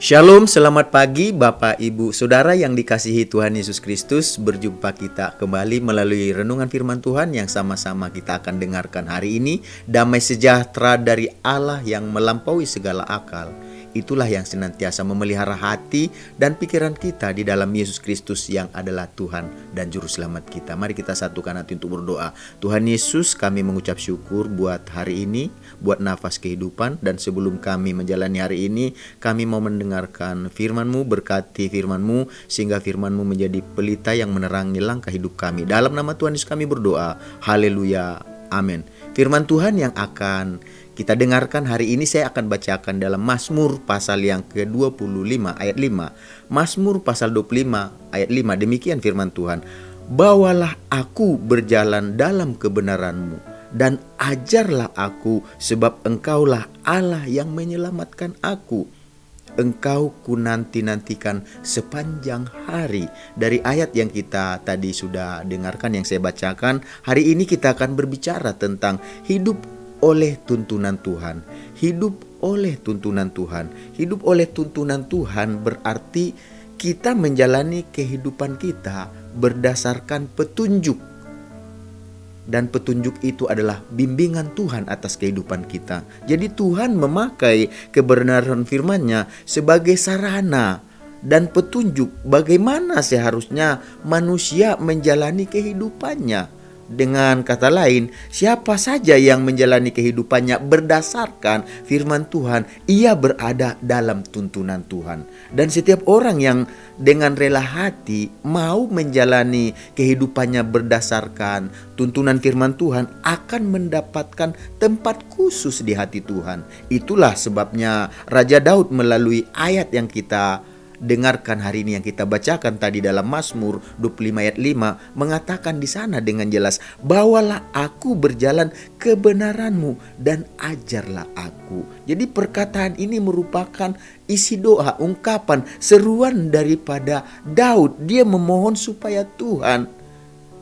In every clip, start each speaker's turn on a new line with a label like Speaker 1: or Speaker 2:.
Speaker 1: Shalom, selamat pagi Bapak, Ibu, Saudara yang dikasihi Tuhan Yesus Kristus. Berjumpa kita kembali melalui renungan firman Tuhan yang sama-sama kita akan dengarkan hari ini. Damai sejahtera dari Allah yang melampaui segala akal. Itulah yang senantiasa memelihara hati dan pikiran kita di dalam Yesus Kristus yang adalah Tuhan dan Juru Selamat kita. Mari kita satukan hati untuk berdoa. Tuhan Yesus, kami mengucap syukur buat hari ini, buat nafas kehidupan. Dan sebelum kami menjalani hari ini, kami mau mendengarkan firman-Mu, berkati firman-Mu, sehingga firman-Mu menjadi pelita yang menerangi langkah hidup kami. Dalam nama Tuhan Yesus kami berdoa. Haleluya. Amin. Firman Tuhan yang akan kita dengarkan hari ini saya akan bacakan dalam Mazmur pasal yang ke-25 ayat 5. Mazmur pasal 25 ayat 5, demikian firman Tuhan. Bawalah aku berjalan dalam kebenaran-Mu dan ajarlah aku, sebab Engkaulah Allah yang menyelamatkan aku. Engkau ku nanti-nantikan sepanjang hari. Dari ayat yang kita tadi sudah dengarkan, yang saya bacakan, hari ini kita akan berbicara tentang hidup oleh tuntunan Tuhan. Hidup oleh tuntunan Tuhan. Hidup oleh tuntunan Tuhan berarti kita menjalani kehidupan kita berdasarkan petunjuk. Dan petunjuk itu adalah bimbingan Tuhan atas kehidupan kita. Jadi Tuhan memakai kebenaran firman-Nya sebagai sarana dan petunjuk bagaimana seharusnya manusia menjalani kehidupannya. Dengan kata lain, siapa saja yang menjalani kehidupannya berdasarkan firman Tuhan, ia berada dalam tuntunan Tuhan. Dan setiap orang yang dengan rela hati mau menjalani kehidupannya berdasarkan tuntunan firman Tuhan akan mendapatkan tempat khusus di hati Tuhan. Itulah sebabnya Raja Daud melalui ayat yang kita dengarkan hari ini, yang kita bacakan tadi dalam Mazmur 25 ayat 5, mengatakan di sana dengan jelas, bawalah aku berjalan kebenaran-Mu dan ajarlah aku. Jadi perkataan ini merupakan isi doa, ungkapan, seruan daripada Daud. Dia memohon supaya Tuhan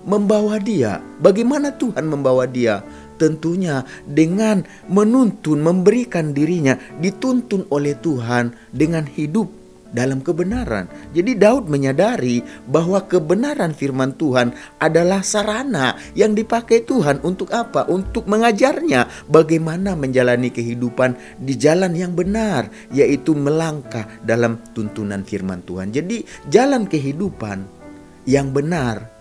Speaker 1: membawa dia. Bagaimana Tuhan membawa dia? Tentunya dengan menuntun, memberikan dirinya dituntun oleh Tuhan dengan hidup dalam kebenaran. Jadi Daud menyadari bahwa kebenaran firman Tuhan adalah sarana yang dipakai Tuhan untuk apa? Untuk mengajarnya bagaimana menjalani kehidupan di jalan yang benar, yaitu melangkah dalam tuntunan firman Tuhan. Jadi jalan kehidupan yang benar,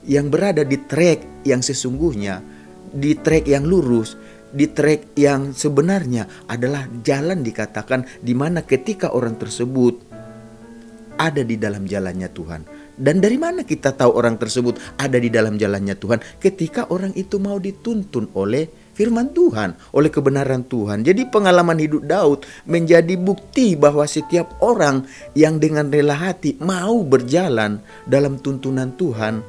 Speaker 1: yang berada di trek yang sesungguhnya, di trek yang lurus, di trek yang sebenarnya adalah jalan dikatakan di mana ketika orang tersebut ada di dalam jalannya Tuhan. Dan dari mana kita tahu orang tersebut ada di dalam jalannya Tuhan? Ketika orang itu mau dituntun oleh firman Tuhan, oleh kebenaran Tuhan. Jadi pengalaman hidup Daud menjadi bukti bahwa setiap orang yang dengan rela hati mau berjalan dalam tuntunan Tuhan,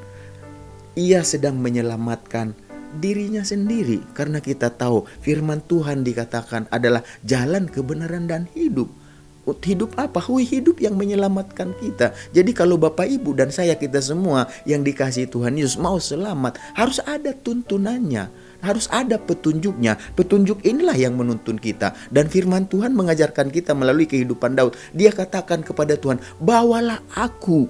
Speaker 1: ia sedang menyelamatkan dirinya sendiri. Karena kita tahu firman Tuhan dikatakan adalah jalan kebenaran dan hidup. Hidup apa? Hidup yang menyelamatkan kita. Jadi kalau Bapak Ibu dan saya, kita semua yang dikasihi Tuhan Yesus mau selamat, harus ada tuntunannya, harus ada petunjuknya. Petunjuk inilah yang menuntun kita. Dan firman Tuhan mengajarkan kita melalui kehidupan Daud. Dia katakan kepada Tuhan, bawalah aku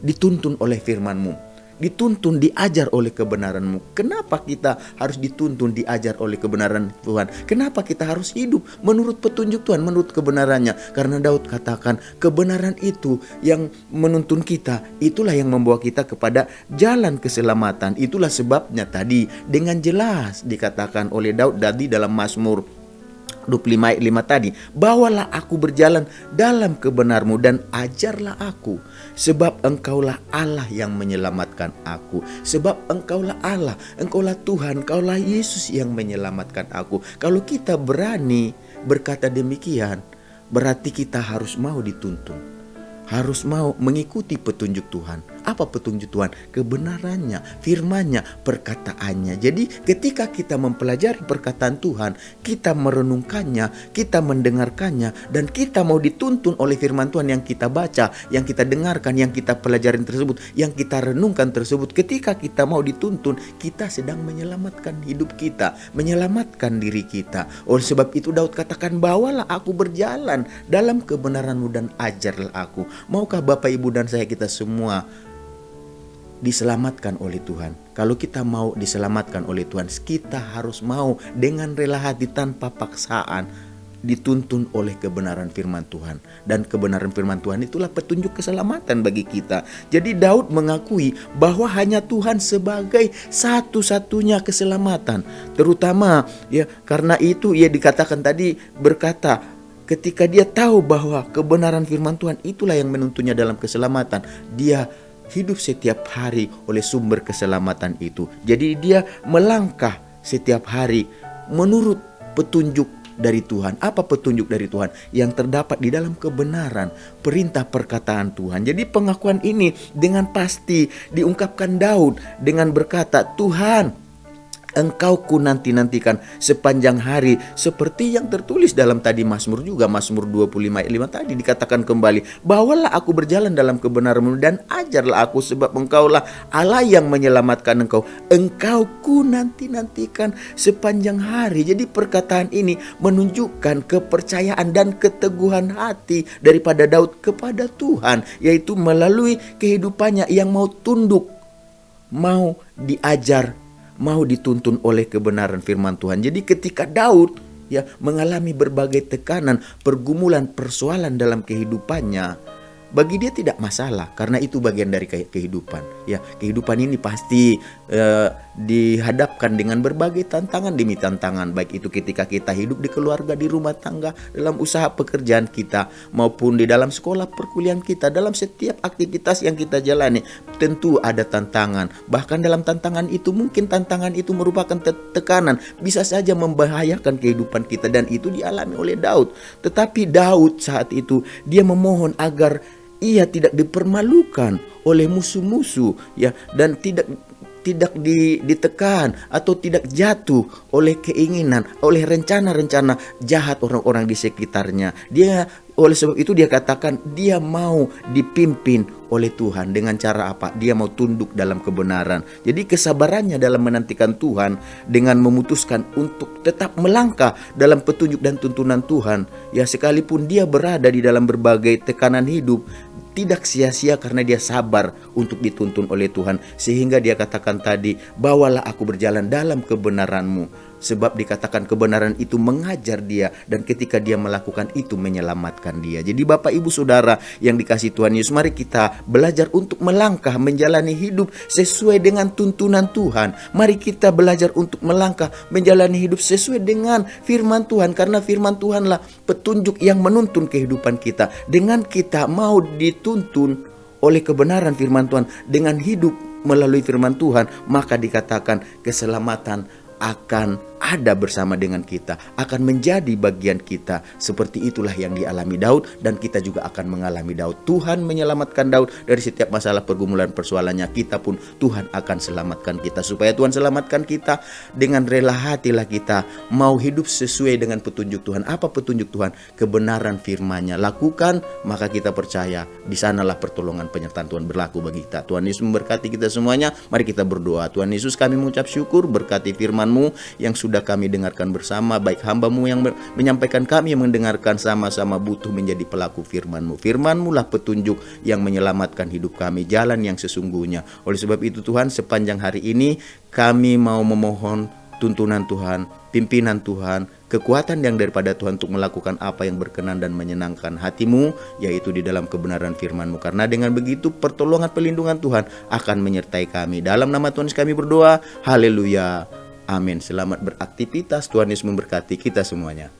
Speaker 1: dituntun oleh firman-Mu, dituntun, diajar oleh kebenaran-Mu. Kenapa kita harus dituntun, diajar oleh kebenaran Tuhan? Kenapa kita harus hidup menurut petunjuk Tuhan, menurut kebenarannya? Karena Daud katakan kebenaran itu yang menuntun kita, itulah yang membawa kita kepada jalan keselamatan. Itulah sebabnya tadi dengan jelas dikatakan oleh Daud tadi dalam Mazmur 25 ayat 5 tadi, bawalah aku berjalan dalam kebenar-Mu dan ajarlah aku, sebab Engkaulah Allah yang menyelamatkan aku. Sebab Engkaulah Allah, Engkaulah Tuhan, Engkaulah Yesus yang menyelamatkan aku. Kalau kita berani berkata demikian, berarti kita harus mau dituntun, harus mau mengikuti petunjuk Tuhan. Apa petunjuk Tuhan? Kebenarannya, firman-Nya, perkataannya. Jadi ketika kita mempelajari perkataan Tuhan, kita merenungkannya, kita mendengarkannya, dan kita mau dituntun oleh firman Tuhan yang kita baca, yang kita dengarkan, yang kita pelajarin tersebut, yang kita renungkan tersebut. Ketika kita mau dituntun, kita sedang menyelamatkan hidup kita, menyelamatkan diri kita. Oleh sebab itu Daud katakan, bawalah aku berjalan dalam kebenaran-Mu dan ajarlah aku. Maukah Bapak, Ibu, dan saya, kita semua diselamatkan oleh Tuhan? Kalau kita mau diselamatkan oleh Tuhan, kita harus mau dengan rela hati tanpa paksaan dituntun oleh kebenaran firman Tuhan. Dan kebenaran firman Tuhan itulah petunjuk keselamatan bagi kita. Jadi Daud mengakui bahwa hanya Tuhan sebagai satu-satunya keselamatan. Terutama ya, karena itu ia dikatakan tadi, berkata, ketika dia tahu bahwa kebenaran firman Tuhan itulah yang menuntunnya dalam keselamatan, dia hidup setiap hari oleh sumber keselamatan itu. Jadi dia melangkah setiap hari menurut petunjuk dari Tuhan. Apa petunjuk dari Tuhan? Yang terdapat di dalam kebenaran, perintah perkataan Tuhan. Jadi pengakuan ini dengan pasti diungkapkan Daud dengan berkata, Tuhan, Engkau ku nanti-nantikan sepanjang hari, seperti yang tertulis dalam tadi Mazmur juga, Mazmur 25 ayat 5 tadi dikatakan kembali, bawalah aku berjalan dalam kebenaran-Mu dan ajarlah aku, sebab Engkaulah Allah yang menyelamatkan engkau. Engkau ku nanti-nantikan sepanjang hari. Jadi perkataan ini menunjukkan kepercayaan dan keteguhan hati daripada Daud kepada Tuhan, yaitu melalui kehidupannya yang mau tunduk, mau diajar, mau dituntun oleh kebenaran firman Tuhan. Jadi ketika Daud ya mengalami berbagai tekanan, pergumulan, persoalan dalam kehidupannya, bagi dia tidak masalah, karena itu bagian dari kehidupan. Ya, kehidupan ini pasti dihadapkan dengan berbagai tantangan demi tantangan, baik itu ketika kita hidup di keluarga, di rumah tangga, dalam usaha pekerjaan kita, maupun di dalam sekolah perkuliahan kita, dalam setiap aktivitas yang kita jalani, tentu ada tantangan. Bahkan dalam tantangan itu, mungkin tantangan itu merupakan tekanan, bisa saja membahayakan kehidupan kita, dan itu dialami oleh Daud. Tetapi Daud saat itu dia memohon agar ia tidak dipermalukan oleh musuh-musuh ya, dan tidak ditekan atau tidak jatuh oleh keinginan, oleh rencana-rencana jahat orang-orang di sekitarnya. Dia oleh sebab itu dia katakan dia mau dipimpin oleh Tuhan. Dengan cara apa? Dia mau tunduk dalam kebenaran. Jadi kesabarannya dalam menantikan Tuhan dengan memutuskan untuk tetap melangkah dalam petunjuk dan tuntunan Tuhan, ya sekalipun dia berada di dalam berbagai tekanan hidup, tidak sia-sia karena dia sabar untuk dituntun oleh Tuhan. Sehingga dia katakan tadi, bawalah aku berjalan dalam kebenaran-Mu. Sebab dikatakan kebenaran itu mengajar dia, dan ketika dia melakukan itu menyelamatkan dia. Jadi Bapak, Ibu, Saudara yang dikasihi Tuhan Yesus, mari kita belajar untuk melangkah menjalani hidup sesuai dengan tuntunan Tuhan. Mari kita belajar untuk melangkah menjalani hidup sesuai dengan firman Tuhan, karena firman Tuhanlah petunjuk yang menuntun kehidupan kita. Dengan kita mau dituntun oleh kebenaran firman Tuhan, dengan hidup melalui firman Tuhan, maka dikatakan keselamatan akan ada bersama dengan kita, akan menjadi bagian kita. Seperti itulah yang dialami Daud, dan kita juga akan mengalami Daud. Tuhan menyelamatkan Daud dari setiap masalah, pergumulan, persoalannya. Kita pun Tuhan akan selamatkan kita. Supaya Tuhan selamatkan kita, dengan rela hatilah kita mau hidup sesuai dengan petunjuk Tuhan. Apa petunjuk Tuhan? Kebenaran firman-Nya. Lakukan, maka kita percaya di sanalah pertolongan penyertaan Tuhan berlaku bagi kita. Tuhan Yesus memberkati kita semuanya. Mari kita berdoa. Tuhan Yesus, kami mengucap syukur, berkati firman-Mu yang sudah kami dengarkan bersama, baik hamba-Mu yang menyampaikan, kami yang mendengarkan, sama-sama butuh menjadi pelaku firman-Mu. Firman-Mu lah petunjuk yang menyelamatkan hidup kami, jalan yang sesungguhnya. Oleh sebab itu Tuhan, sepanjang hari ini kami mau memohon tuntunan Tuhan, pimpinan Tuhan, kekuatan yang daripada Tuhan untuk melakukan apa yang berkenan dan menyenangkan hati-Mu, yaitu di dalam kebenaran firman-Mu. Karena dengan begitu pertolongan pelindungan Tuhan akan menyertai kami. Dalam nama Tuhan Yesus kami berdoa. Haleluya. Amin. Selamat beraktivitas. Tuhan Yesus memberkati kita semuanya.